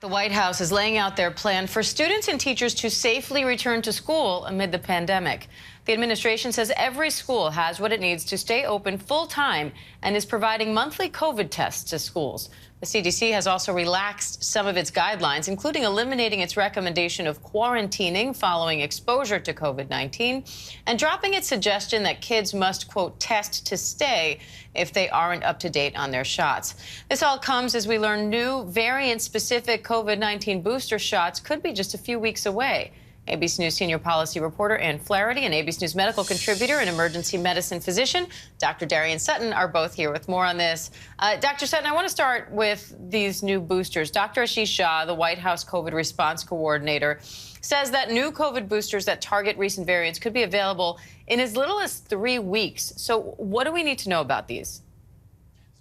The White House is laying out their plan for students and teachers to safely return to school amid the pandemic. The administration says every school has what it needs to stay open full time and is providing monthly COVID tests to schools. The CDC has also relaxed some of its guidelines, including eliminating its recommendation of quarantining following exposure to COVID-19 and dropping its suggestion that kids must, quote, test to stay if they aren't up to date on their shots. This all comes as we learn new variant-specific COVID-19 booster shots could be just a few weeks away. ABC News senior policy reporter Ann Flaherty and ABC News medical contributor and emergency medicine physician Dr. Darian Sutton are both here with more on this. Dr. Sutton, I want to start with these new boosters. Dr. Ashish Jha, the White House COVID response coordinator, says that new COVID boosters that target recent variants could be available in as little as 3 weeks. So what do we need to know about these?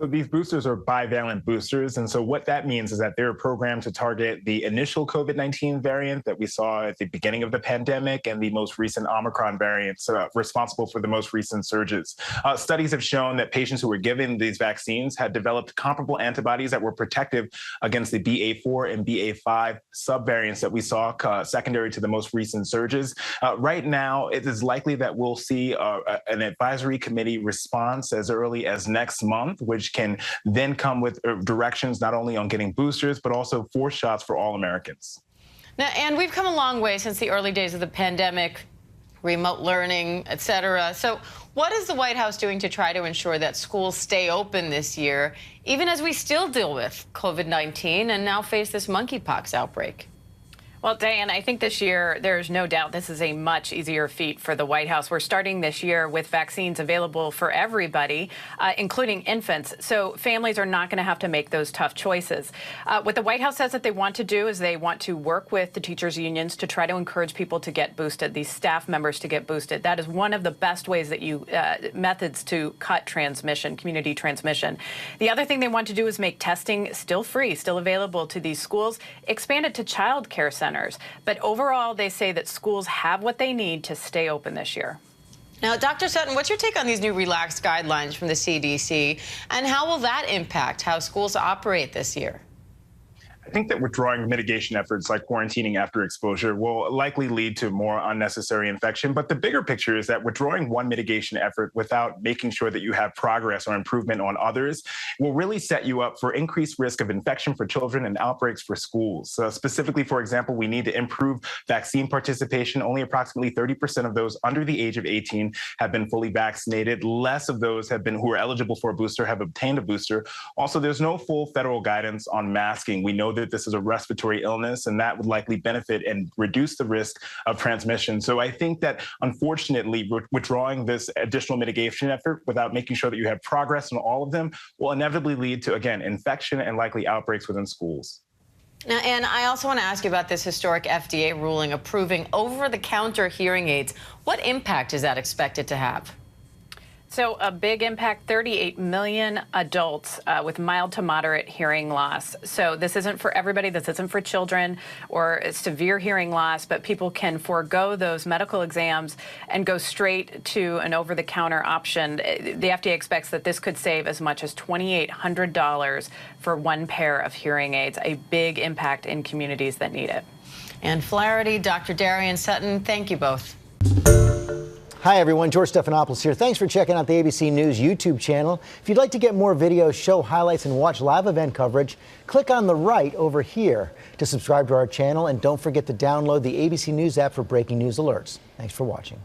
So these boosters are bivalent boosters. And so what that means is that they're programmed to target the initial COVID-19 variant that we saw at the beginning of the pandemic and the most recent Omicron variants responsible for the most recent surges. Studies have shown that patients who were given these vaccines had developed comparable antibodies that were protective against the BA4 and BA5 subvariants that we saw secondary to the most recent surges. Right now, it is likely that we'll see an advisory committee response as early as next month, which can then come with directions not only on getting boosters, but also 4 shots for all Americans. Now, and we've come a long way since the early days of the pandemic, remote learning, et cetera. So what is the White House doing to try to ensure that schools stay open this year, even as we still deal with COVID-19 and now face this monkeypox outbreak? Well, Diane, I think this year, there's no doubt this is a much easier feat for the White House. We're starting this year with vaccines available for everybody, including infants. So families are not going to have to make those tough choices. What the White House says that they want to do is they want to work with the teachers' unions to try to encourage people to get boosted, these staff members to get boosted. That is one of the best ways that methods to cut transmission, community transmission. The other thing they want to do is make testing still free, still available to these schools, expand it to child care centers. But overall, they say that schools have what they need to stay open this year. Now, Dr. Sutton, what's your take on these new relaxed guidelines from the CDC, and how will that impact how schools operate this year? I think that withdrawing mitigation efforts like quarantining after exposure will likely lead to more unnecessary infection. But the bigger picture is that withdrawing one mitigation effort without making sure that you have progress or improvement on others will really set you up for increased risk of infection for children and outbreaks for schools. Specifically, for example, we need to improve vaccine participation. Only approximately 30% of those under the age of 18 have been fully vaccinated. Less of those who are eligible for a booster have obtained a booster. Also, there's no full federal guidance on masking. We know that this is a respiratory illness, and that would likely benefit and reduce the risk of transmission. So I think that, unfortunately, withdrawing this additional mitigation effort without making sure that you have progress on all of them will inevitably lead to, again, infection and likely outbreaks within schools. Now, and I also want to ask you about this historic FDA ruling approving over-the-counter hearing aids. What impact is that expected to have? So a big impact, 38 million adults with mild to moderate hearing loss. So this isn't for everybody. This isn't for children or severe hearing loss, but people can forego those medical exams and go straight to an over-the-counter option. The FDA expects that this could save as much as $2,800 for one pair of hearing aids, a big impact in communities that need it. Ann Flaherty, Dr. Darian Sutton, thank you both. Hi, everyone. George Stephanopoulos here. Thanks for checking out the ABC News YouTube channel. If you'd like to get more videos, show highlights, and watch live event coverage, click on the right over here to subscribe to our channel. And don't forget to download the ABC News app for breaking news alerts. Thanks for watching.